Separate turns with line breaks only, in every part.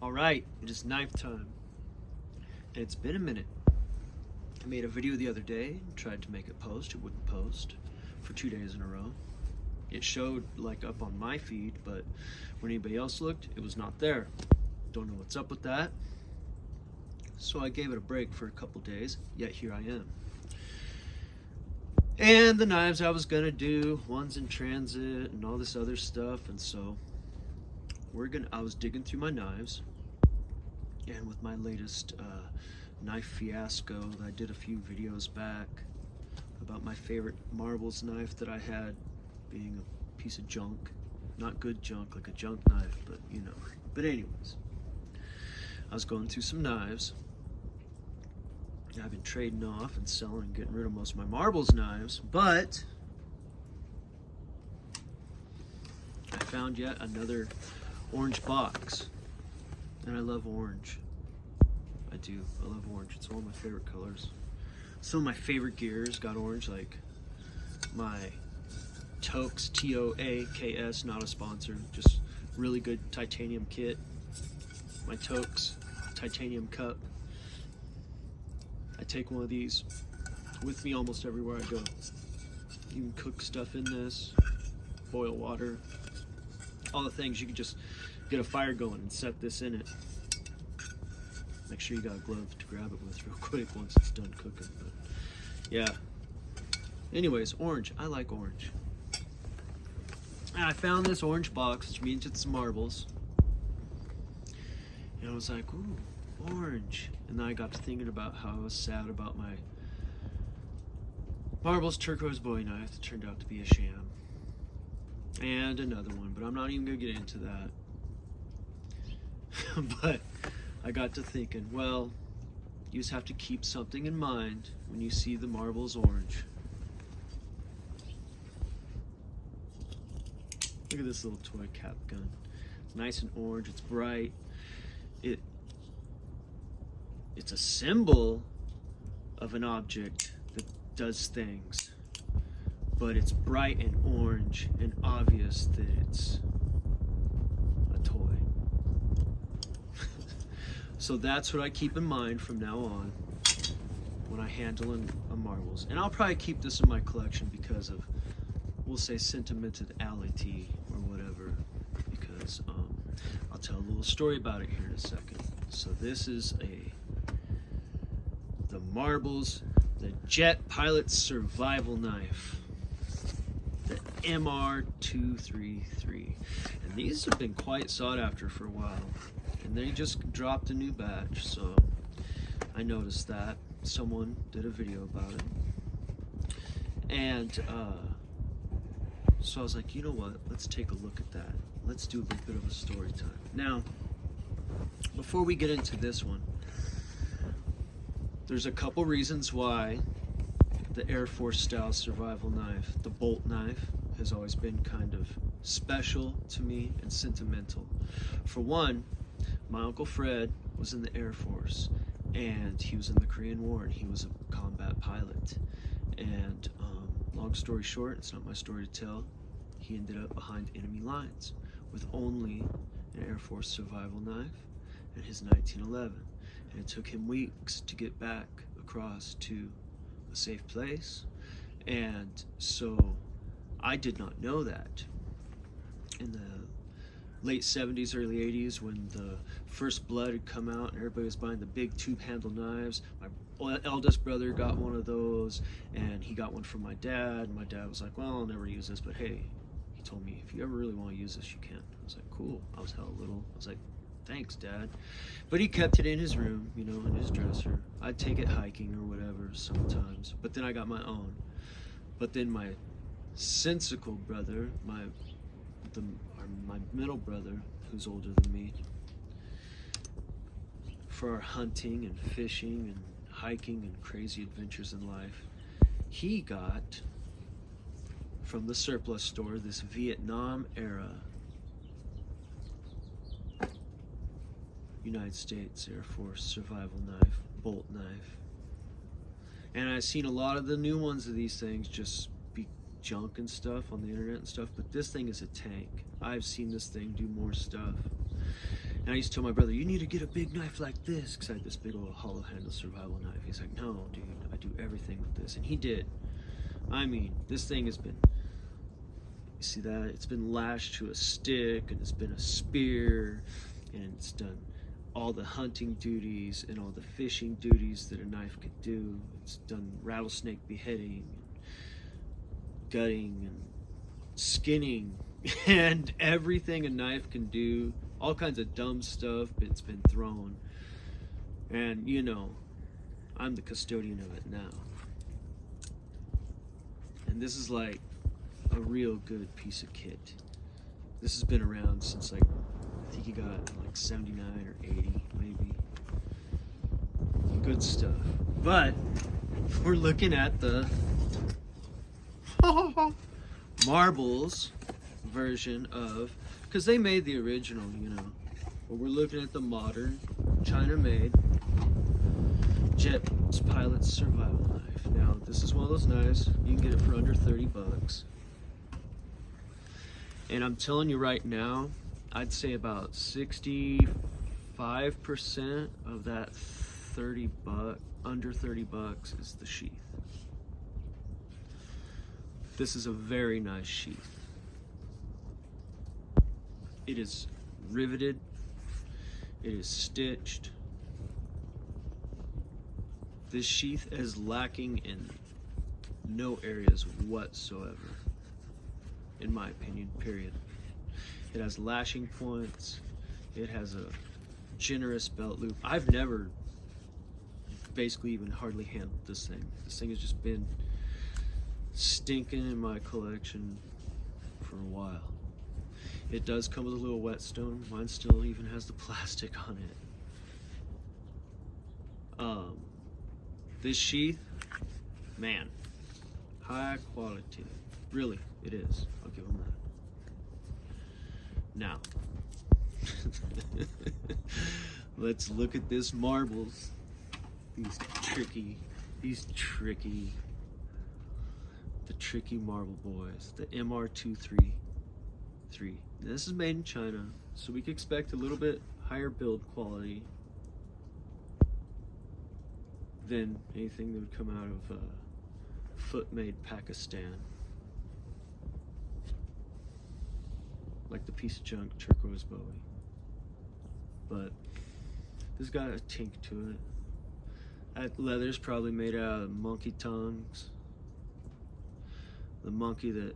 Alright, it is knife time. And it's been a minute. I made a video the other day, tried to make it post, it wouldn't post for 2 days in a row. It showed like up on my feed, but when anybody else looked, it was not there. Don't know what's up with that. So I gave it a break for a couple days, yet here I am. And the knives I was gonna do, one's in transit and all this other stuff, and so I was digging through my knives, and with my latest knife fiasco that I did a few videos back about my favorite marbles knife that I had being a piece of junk, not good junk, like a junk knife, but you know. But anyways, I was going through some knives. I've been trading off and selling and getting rid of most of my marbles knives, but I found yet another orange box, and I love orange. I do. I love orange. It's one of my favorite colors. Some of my favorite gears got orange, like my Toaks, T-O-A-K-S, not a sponsor, just really good titanium kit. My Toaks titanium cup. I take one of these with me almost everywhere I go. You can cook stuff in this, boil water, all the things. You can just get a fire going and set this in it. Make sure you got a glove to grab it with real quick once it's done cooking. But yeah. Anyways, orange. I like orange. And I found this orange box, which means it's marbles. And I was like, ooh, orange. And then I got to thinking about how I was sad about my marbles turquoise bowie knife that turned out to be a sham. And another one, but I'm not even gonna get into that. But I got to thinking, well, you just have to keep something in mind when you see the marbles orange. Look at this little toy cap gun. It's nice and orange, it's bright. It's a symbol of an object that does things, but it's bright and orange and obvious that it's a toy. So that's what I keep in mind from now on when I handle a marbles. And I'll probably keep this in my collection because of, we'll say, sentimentality or whatever, because I'll tell a little story about it here in a second. So this is the marbles, the Jet Pilot Survival Knife, the MR233. And these have been quite sought after for a while. And they just dropped a new batch, so I noticed that. Someone did a video about it. And so I was like, you know what, let's take a look at that. Let's do a little bit of a story time. Now, before we get into this one, there's a couple reasons why the Air Force style survival knife, the bolt knife, has always been kind of special to me and sentimental. For one, my Uncle Fred was in the Air Force, and he was in the Korean War, and he was a combat pilot. And long story short, it's not my story to tell, he ended up behind enemy lines with only an Air Force survival knife and his 1911. And it took him weeks to get back across to a safe place. And so I did not know that. In the late 70s, early 80s, when the First Blood had come out and everybody was buying the big tube handle knives, my eldest brother got one of those, and he got one from my dad. And my dad was like, well, I'll never use this, but hey, he told me, if you ever really want to use this, you can. I was like, cool. I was hella little. I was like, thanks, Dad. But he kept it in his room, you know, in his dresser. I'd take it hiking or whatever sometimes, but then I got my own. But then my sensical brother, my middle brother, who's older than me, for our hunting and fishing and hiking and crazy adventures in life, he got from the surplus store this Vietnam era United States Air Force survival knife, bolt knife. And I've seen a lot of the new ones of these things just be junk and stuff on the internet and stuff, but this thing is a tank. I've seen this thing do more stuff. And I used to tell my brother, you need to get a big knife like this, because I had this big old hollow handle survival knife. He's like, no, dude, I do everything with this. And he did. I mean, this thing has been, you see that? It's been lashed to a stick, and it's been a spear, and it's done all the hunting duties and all the fishing duties that a knife could do. It's done rattlesnake beheading, and gutting, and skinning, and everything a knife can do. All kinds of dumb stuff, but it's been thrown. And, you know, I'm the custodian of it now. And this is like a real good piece of kit. This has been around since like, I think he got like 79 or 80, maybe. Good stuff. But we're looking at the marbles version of, because they made the original, you know, but we're looking at the modern China-made Jet Pilot survival knife. Now, this is one of those knives you can get it for under 30 bucks. And I'm telling you right now, I'd say about 65% of that under 30 bucks is the sheath. This is a very nice sheath. It is riveted. It is stitched. This sheath is lacking in no areas whatsoever, in my opinion, period. It has lashing points. It has a generous belt loop. I've never basically even hardly handled this thing. This thing has just been stinking in my collection for a while. It does come with a little whetstone. Mine still even has the plastic on it. This sheath, man, high quality. Really, it is. I'll give them that. Now, let's look at this marbles. These tricky marble boys. The MR233. This is made in China, so we can expect a little bit higher build quality than anything that would come out of foot-made Pakistan. Like the piece of junk turquoise Bowie. But this got a tink to it. That leather's probably made out of monkey tongues. The monkey that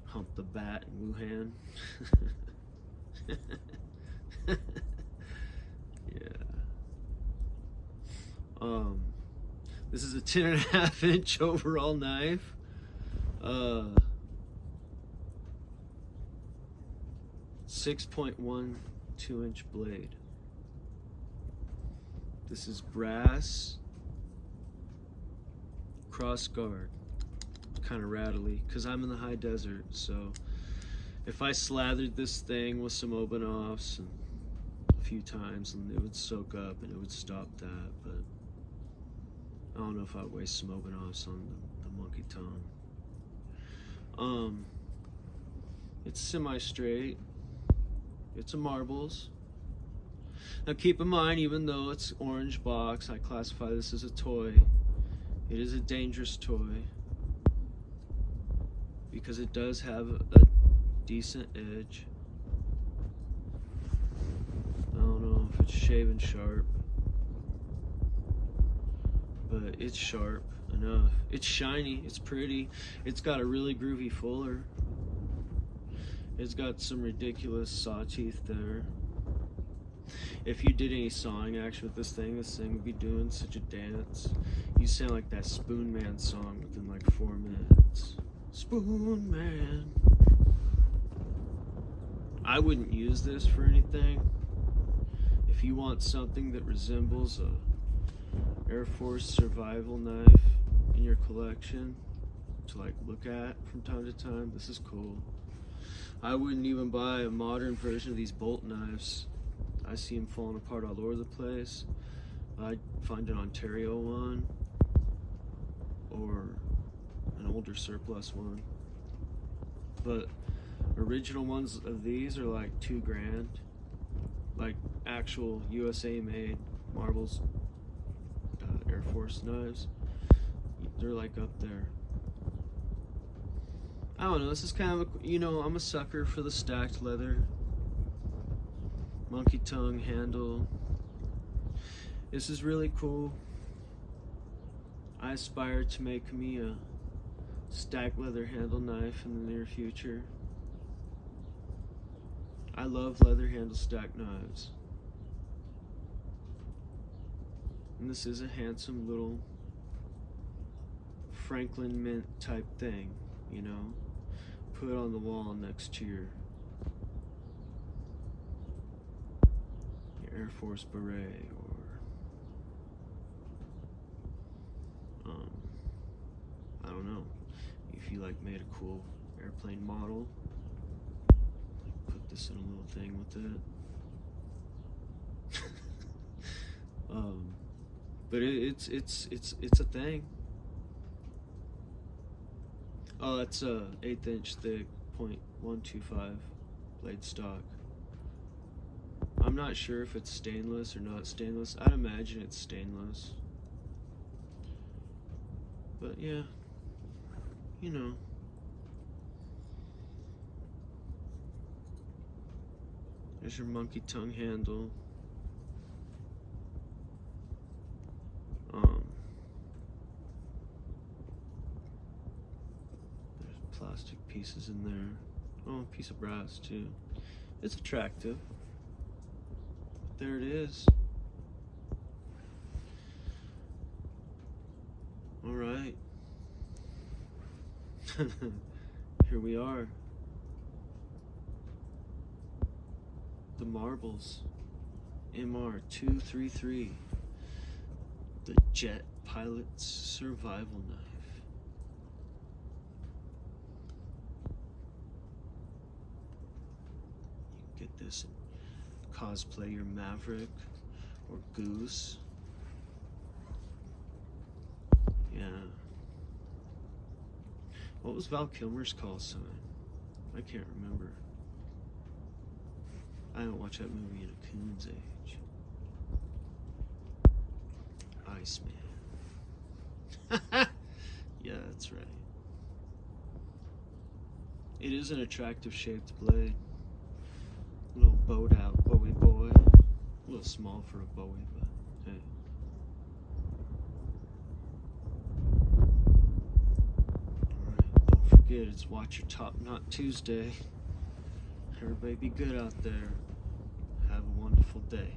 humped the bat in Wuhan. Yeah. This is a 10.5 inch overall knife. 6.12 inch blade. This is brass cross guard. Kind of rattly because I'm in the high desert, so if I slathered this thing with some Oben-Offs and a few times, and it would soak up and it would stop that, but I don't know if I'd waste some Oben-Offs on the monkey tongue. It's semi-straight. It's a marbles. Now keep in mind, even though it's orange box, I classify this as a toy. It is a dangerous toy because it does have a decent edge. I don't know if it's shaven sharp, but it's sharp enough. It's shiny, it's pretty. It's got a really groovy fuller. It's got some ridiculous saw teeth there. If you did any sawing action with this thing would be doing such a dance. You sound like that Spoon Man song within like 4 minutes. Spoon Man. I wouldn't use this for anything. If you want something that resembles a Air Force survival knife in your collection to like look at from time to time, this is cool. I wouldn't even buy a modern version of these bolt knives. I see them falling apart all over the place. I'd find an Ontario one or an older surplus one. But original ones of these are like $2,000. like actual USA made marbles, Air Force knives, they're like up there. I don't know, this is kind of I'm a sucker for the stacked leather, monkey tongue handle. This is really cool. I aspire to make me a stacked leather handle knife in the near future. I love leather handle stacked knives. And this is a handsome little Franklin Mint type thing, put on the wall next to your Air Force beret, or I don't know, if you like made a cool airplane model, put this in a little thing with it. But it's a thing. Oh, that's a 1/8 inch thick, .125 blade stock. I'm not sure if it's stainless or not stainless. I'd imagine it's stainless. But yeah, there's your monkey tongue handle. There's plastic pieces in there. Oh, a piece of brass too. It's attractive. There it is. All right. Here we are. The marbles. MR233. The Jet Pilot's Survival Knife. You can get this and cosplay your Maverick or Goose. Yeah. What was Val Kilmer's call sign? I can't remember. I haven't watched that movie in a coon's age. Iceman. Yeah, that's right. It is an attractive shaped blade. A little bowed out Bowie boy. A little small for a Bowie, but hey. Alright, don't forget, it's Watch Your Top Knot Tuesday. Everybody be good out there. Have a wonderful day.